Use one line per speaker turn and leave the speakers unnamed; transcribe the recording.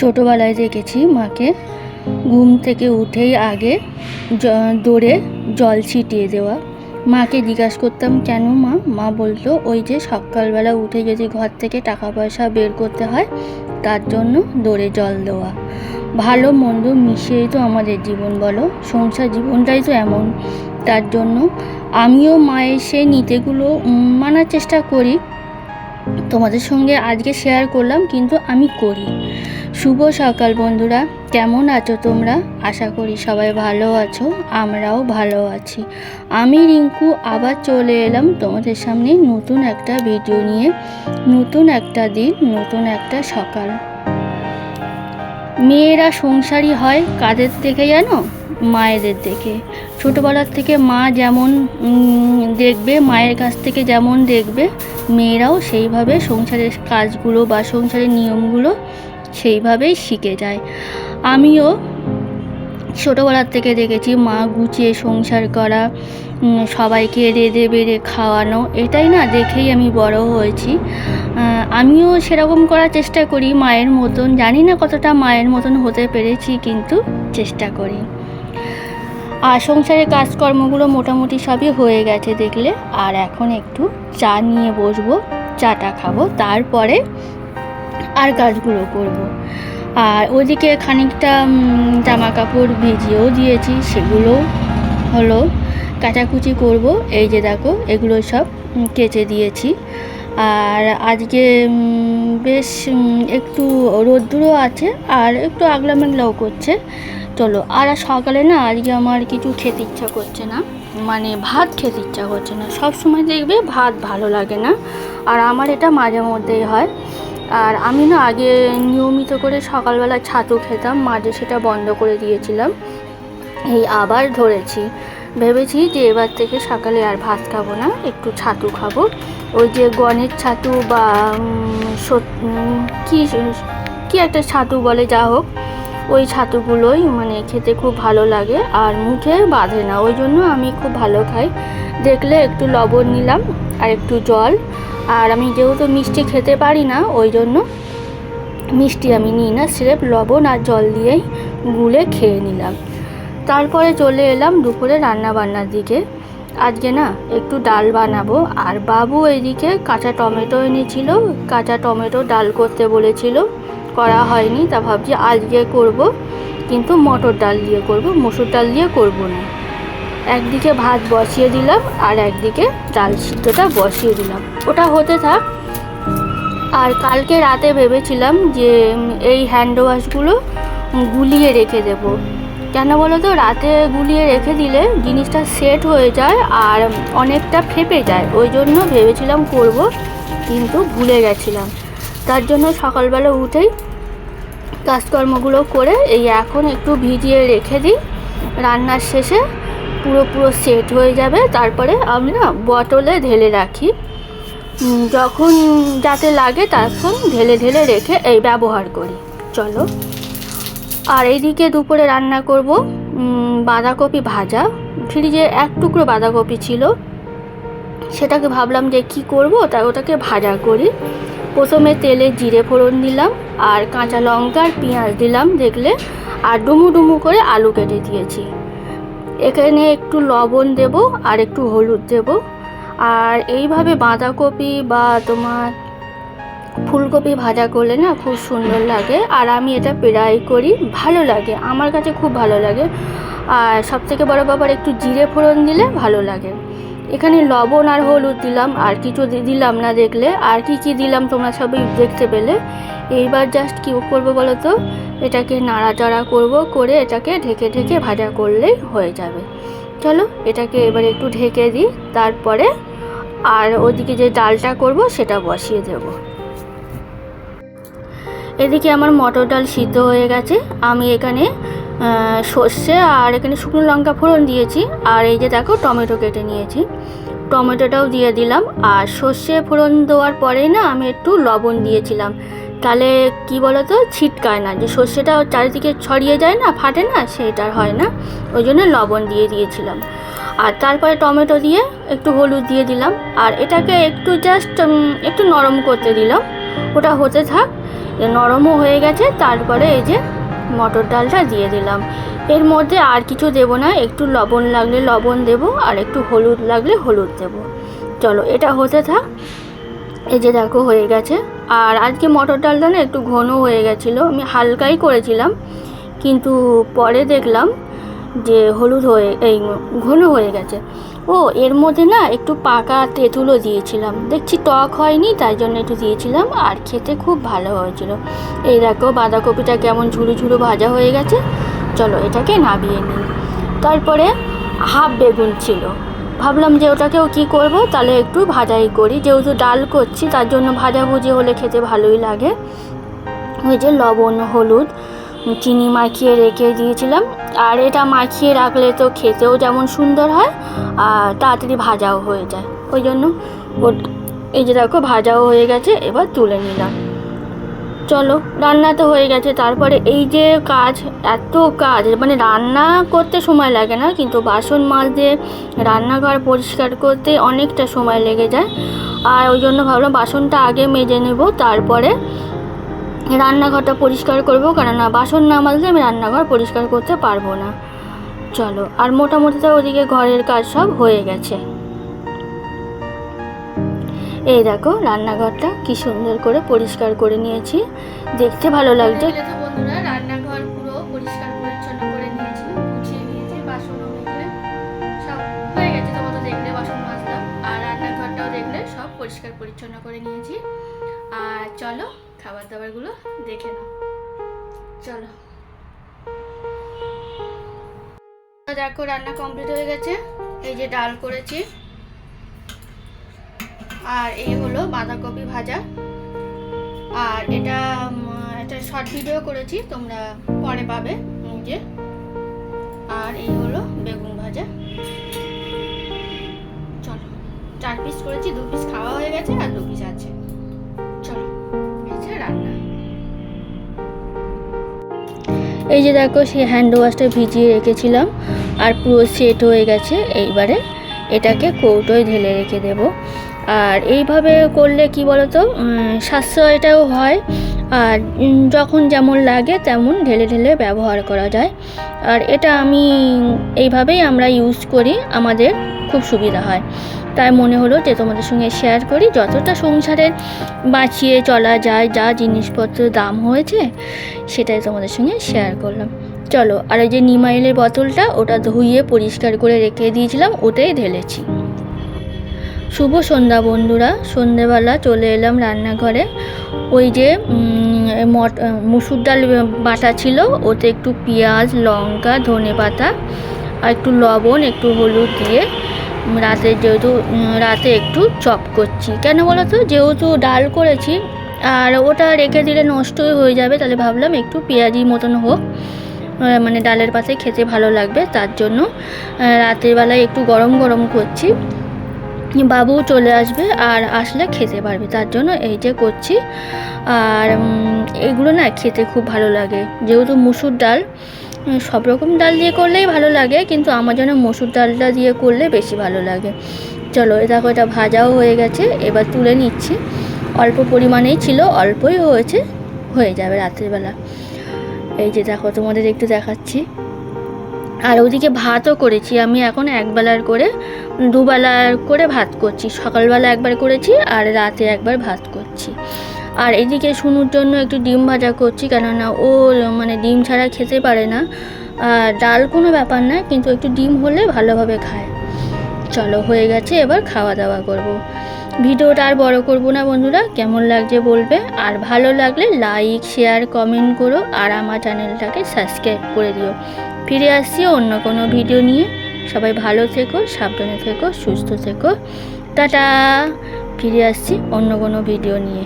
ছোটোবেলায় দেখেছি মাকে ঘুম থেকে উঠেই আগে দৌড়ে জল ছিটিয়ে দেওয়া। মাকে জিজ্ঞাসা করতাম কেন মা? মা বলতো ওই যে সকালবেলা উঠে যদি ঘর থেকে টাকা পয়সা বের করতে হয় তার জন্য দৌড়ে জল দেওয়া। ভালো মন্দ মিশিয়েই তো আমাদের জীবন, বলো, সংসার জীবনটাই তো এমন। তার জন্য আমিও মায়ের সেই নীতিগুলো মানার চেষ্টা করি। তোমাদের সঙ্গে আজকে শেয়ার করলাম, কিন্তু আমি করি। শুভ সকাল বন্ধুরা, কেমন আছো তোমরা? আশা করি সবাই ভালো আছো, আমরাও ভালো আছি। আমি রিঙ্কু আবার চলে এলাম তোমাদের সামনে নতুন একটা ভিডিও নিয়ে। নতুন একটা দিন, নতুন একটা সকাল। মেয়েরা সংসারী হয় কাদের দেখে জানো? মায়েদের দেখে। ছোটোবেলার থেকে মা যেমন দেখবে, মায়ের কাছ থেকে যেমন দেখবে, মেয়েরাও সেইভাবে সংসারের কাজগুলো বা সংসারের নিয়মগুলো সেইভাবেই শিখে যায়। আমিও ছোটোবেলার থেকে দেখেছি মা গুছিয়ে সংসার করা, সবাইকে রেঁধে বেড়ে খাওয়ানো, এটাই না দেখেই আমি বড় হয়েছি। আমিও সেরকম করার চেষ্টা করি মায়ের মতন। জানি না কতটা মায়ের মতন হতে পেরেছি, কিন্তু চেষ্টা করি। আর সংসারের কাজকর্মগুলো মোটামুটি সবই হয়ে গেছে দেখলে। আর এখন একটু চা নিয়ে বসবো, চাটা খাবো, তারপরে আর কাজগুলো করব। আর ওদিকে খানিকটা জামা কাপড় ভিজিয়েও দিয়েছি, সেগুলো হলো কাচাকুচি করব। এই যে দেখো, এগুলো সব কেচে দিয়েছি। আর আজকে বেশ একটু রোদ্দুরও আছে আর একটু আগলা মেঘলাও করছে। চলো, আর সকালে না আজকে আমার কিছু খেতে ইচ্ছা করছে না, মানে ভাত খেতে ইচ্ছা করছে না। সব সময় দেখবে ভাত ভালো লাগে না, আর আমার এটা মাঝে মধ্যেই হয়। আর আমি না আগে নিয়মিত করে সকালবেলা ছাতু খেতাম, মাঝে সেটা বন্ধ করে দিয়েছিলাম। এই আবার ধরেছি, ভেবেছি যে এবার থেকে সকালে আর ভাত খাবো না, একটু ছাতু খাবো। ওই যে গণের ছাতু বা কি একটা ছাতু বলে, যা হোক, ওই ছাতুগুলোই মানে খেতে খুব ভালো লাগে আর মুখে বাঁধে না, ওই জন্য আমি খুব ভালো খাই। দেখলে একটু লবণ নিলাম আর একটু জল। আর আমি যেহেতু মিষ্টি খেতে পারি না, ওই জন্য মিষ্টি আমি নিই না, সিরেপ লবণ আর জল দিয়েই গুলে খেয়ে নিলাম। তারপরে চলে এলাম দুপুরে রান্না বান্নার দিকে। আজকে না একটু ডাল বানাবো। আর বাবু এদিকে কাঁচা টমেটো এনেছিল, কাঁচা টমেটো ডাল করতে বলেছিল, করা হয়নি। তা ভাবছি আজকে করব, কিন্তু মটর ডাল দিয়ে করব, মসুর ডাল দিয়ে করব না। একদিকে ভাত বসিয়ে দিলাম আর একদিকে ডাল সিদ্ধটা বসিয়ে দিলাম, ওটা হতে থাক। আর কালকে রাতে ভেবেছিলাম যে এই হ্যান্ড ওয়াশগুলো গুলিয়ে রেখে দেব। কেন বলো তো? রাতে গুলিয়ে রেখে দিলে জিনিসটা সেট হয়ে যায় আর অনেকটা ফেপে যায়, ওই জন্য ভেবেছিলাম করব, কিন্তু ভুলে গেছিলাম। তার জন্য সকালবেলা উঠেই কাজকর্মগুলো করে এই এখন একটু ভিজিয়ে রেখে দিই। রান্নার শেষে পুরো সেট হয়ে যাবে, তারপরে আমি না বটলে ঢেলে রাখি, যখন যাতে লাগে তখন ঢেলে ঢেলে রেখে এই ব্যবহার করি। চলো, আর এইদিকে দুপুরে রান্না করব বাঁধাকপি ভাজা। ফ্রিজে এক টুকরো বাঁধাকপি ছিল, সেটাকে ভাবলাম যে কি করব, তাই ওটাকে ভাজা করি। প্রথমে তেলে জিরে ফোড়ন দিলাম আর কাঁচা লঙ্কা আর পেঁয়াজ দিলাম দেখলে, আর ডুমু ডুমু করে আলু কেটে দিয়েছি। এখানে একটু লবণ দেব আর একটু হলুদ দেব। আর এইভাবে বাঁধাকপি বা তোমার ফুলকপি ভাজা করলে না খুব সুন্দর লাগে, আর আমি এটা প্রায় করি, ভালো লাগে, আমার কাছে খুব ভালো লাগে। আর সবথেকে বড় ব্যাপার, একটু জিরে ফোড়ন দিলে ভালো লাগে। এখানে লবণ আর হলুদ দিলাম, আর কিছু দিলাম না দেখলে। আর কি দিলাম তোমরা সবই দেখতে পেলে। এইবার জাস্ট কী করবো বলো তো, এটাকে নাড়াচাড়া করব, করে এটাকে ঢেকে ঢেকে ভাজা করলেই হয়ে যাবে। চলো, এটাকে এবার একটু ঢেকে দিই, তারপরে আর ওদিকে যে ডালটা করব সেটা বসিয়ে দেব। এদিকে আমার মটর ডাল সিদ্ধ হয়ে গেছে। আমি এখানে সর্ষে আর এখানে শুকনো লঙ্কা ফোড়ন দিয়েছি, আর এই যে দেখো টমেটো কেটে নিয়েছি, টমেটোটাও দিয়ে দিলাম। আর সর্ষে ফোড়ন দেওয়ার পরেই না আমি একটু লবণ দিয়েছিলাম, তাহলে কি বলো তো, ছিটকায় না, যে সর্ষেটা চারিদিকে ছড়িয়ে যায় না, ফাটে না, সেটার হয় না, ওই জন্য লবণ দিয়ে দিয়েছিলাম। আর তারপরে টমেটো দিয়ে একটু হলুদ দিয়ে দিলাম, আর এটাকে একটু জাস্ট একটু নরম করতে দিলাম। ওটা হতে থাক, নরমও হয়ে গেছে। তারপরে এই যে মটর ডালটা দিয়ে দিলাম। এর মধ্যে আর কিছু দেবো না, একটু লবণ লাগলে লবণ দেবো, আর একটু হলুদ লাগলে হলুদ দেবো। চলো এটা হতে থাক। এই যে দেখো হয়ে গেছে। আর আজকে মটর ডালটা না একটু ঘন হয়ে গেছিলো, আমি হালকাই করেছিলাম, কিন্তু পরে দেখলাম যে ঘন হয়ে গেছে। ও এর মধ্যে না একটু পাকা তেঁতুলও দিয়েছিলাম, দেখছি টক হয়নি তাই জন্য একটু দিয়েছিলাম, আর খেতে খুব ভালো হয়েছিল। এই দেখো বাঁধাকপিটা কেমন ঝুরু ঝুরু ভাজা হয়ে গেছে। চলো এটাকে নামিয়ে নিই। তারপরে হাফ বেগুন ছিল, ভাবলাম যে ওটাকেও কী করব, তাহলে একটু ভাজাই করি, যেহেতু ডাল করছি তার জন্য ভাজাভুজি হলে খেতে ভালোই লাগে। ওই যে লবণ হলুদ চিনি মাখিয়ে রেখে দিয়েছিলাম, আর এটা মাখিয়ে রাখলে তো খেতেও যেমন সুন্দর হয় আর তাড়াতাড়ি ভাজাও হয়ে যায়, ওই জন্য এই যে দেখো ভাজাও হয়ে গেছে, এবার তুলে নিলাম। চলো রান্না তো হয়ে গেছে। তারপরে এই যে কাজ, এত কাজ, মানে রান্না করতে সময় লাগে না, কিন্তু বাসন মাজতে রান্নাঘর পরিষ্কার করতে অনেকটা সময় লেগে যায়। আর ওই জন্য ভাবলাম বাসনটা আগে মেজে নেব, তারপরে রান্নাঘরটা পরিষ্কার করব, কারণ বাসন না মাজলে আমি রান্নাঘর পরিষ্কার করতে পারবো না। চলো, আর মোটামুটি তো ওদিকে ঘরের কাজ সব হয়ে গেছে। এই দেখো রান্নাঘরটা কি সুন্দর করে পরিষ্কার করে নিয়েছি, দেখতে ভালো লাগছে। বন্ধুরা রান্নাঘর পুরো পরিষ্কার পরিচ্ছন্ন করে নিয়েছি, গুছিয়ে নিয়েছি, বাসনও মেজে সব হয়ে গেছে। তোমরা তো দেখলে বাসন মাজলাম, আর রান্নাঘরটাও দেখলে সব পরিষ্কার পরিচ্ছন্ন করে নিয়েছি। আর চলো খাবার দাবারগুলো দেখে নাও। চলো দেখো রান্না কমপ্লিট হয়ে গেছে। এই যে ডাল করেছি, আর এই হলো বাঁধাকপি ভাজা, আর এটা শর্ট ভিডিও করেছি, তোমরা পরে পাবে। যে আর এই হলো বেগুন ভাজা। চলো 4 পিস করেছি, 2 পিস খাওয়া হয়ে গেছে আর 2 পিস আছে। চলো রান্না। এই যে দেখো সেই হ্যান্ড ওয়াশটা ভিজিয়ে রেখেছিলাম, আর পুরো সেট হয়ে গেছে। এইবারে এটাকে কৌটোয় ঢেলে রেখে দেব। আর এইভাবে করলে কি বলতো, সাশ্রয়টাও হয়, আর যখন যেমন লাগে তেমন ঢেলে ঢেলে ব্যবহার করা যায়। আর এটা এইভাবেই আমরা ইউজ করি, আমাদের খুব সুবিধা হয়, তাই মনে হলো যে তোমাদের সঙ্গে শেয়ার করি। যতটা সংসারের বাঁচিয়ে চলা যায়, যা জিনিসপত্রের দাম হয়েছে সেটাই তোমাদের সঙ্গে শেয়ার করলাম। চলো, আর এই যে নিমাইলের বোতলটা, ওটা ধুয়ে পরিষ্কার করে রেখে দিয়েছিলাম, ওটাই ঢেলেছি। শুভ সন্ধ্যা বন্ধুরা, সন্ধ্যেবেলা চলে এলাম রান্নাঘরে। ওই যে মুসুর ডাল বাটা ছিল, ওতে একটু পেঁয়াজ লঙ্কা ধনে পাতা আর একটু লবণ একটু হলুদ দিয়ে রাতে একটু চপ করছি। কেন বলো তো, যেহেতু ডাল করেছি আর ওটা রেখে দিলে নষ্টই হয়ে যাবে, তাহলে ভাবলাম একটু পেঁয়াজি মতন হোক, মানে ডালের পাশে খেতে ভালো লাগবে, তার জন্য রাতের বেলায় একটু গরম গরম করছি। বাবু চলে আসবে, আর আসলে খেতে পারবে, তার জন্য এই যে করছি। আর এগুলো না খেতে খুব ভালো লাগে, যেহেতু মুসুর ডাল, সব রকম ডাল দিয়ে করলেই ভালো লাগে, কিন্তু আমার জন্য মসুর ডালটা দিয়ে করলে বেশি ভালো লাগে। চলো দেখো এটা ভাজাও হয়ে গেছে, এবার তুলে নিচ্ছি। অল্প পরিমাণেই ছিল, অল্পই হয়ে যাবে রাত্রিবেলা। এই যে দেখো তোমাদের একটু দেখাচ্ছি। আর ওদিকে ভাতও করেছি আমি, এখন একবেলার করে 2 বেলার করে ভাত করছি। সকালবেলা একবার করেছি আর রাতে একবার ভাত করছি। আর এদিকে শুনুর জন্য একটু ডিম ভাজা করছি, কেননা ও মানে ডিম ছাড়া খেতে পারে না। আর ডাল কোনো ব্যাপার না, কিন্তু একটু ডিম হলে ভালোভাবে খায়। চলো হয়ে গেছে, এবার খাওয়া দাওয়া করব। ভিডিওটা আর বড় করব না বন্ধুরা, কেমন লাগছে বলবে, আর ভালো লাগলে লাইক শেয়ার কমেন্ট করো, আর আমার চ্যানেলটাকে সাবস্ক্রাইব করে দিও। ফিরে আসছি অন্য কোনো ভিডিও নিয়ে। সবাই ভালো থেকো, সাবধানে থেকো, সুস্থ থেকো, টাটা। ফিরে আসছি অন্য কোনো ভিডিও নিয়ে।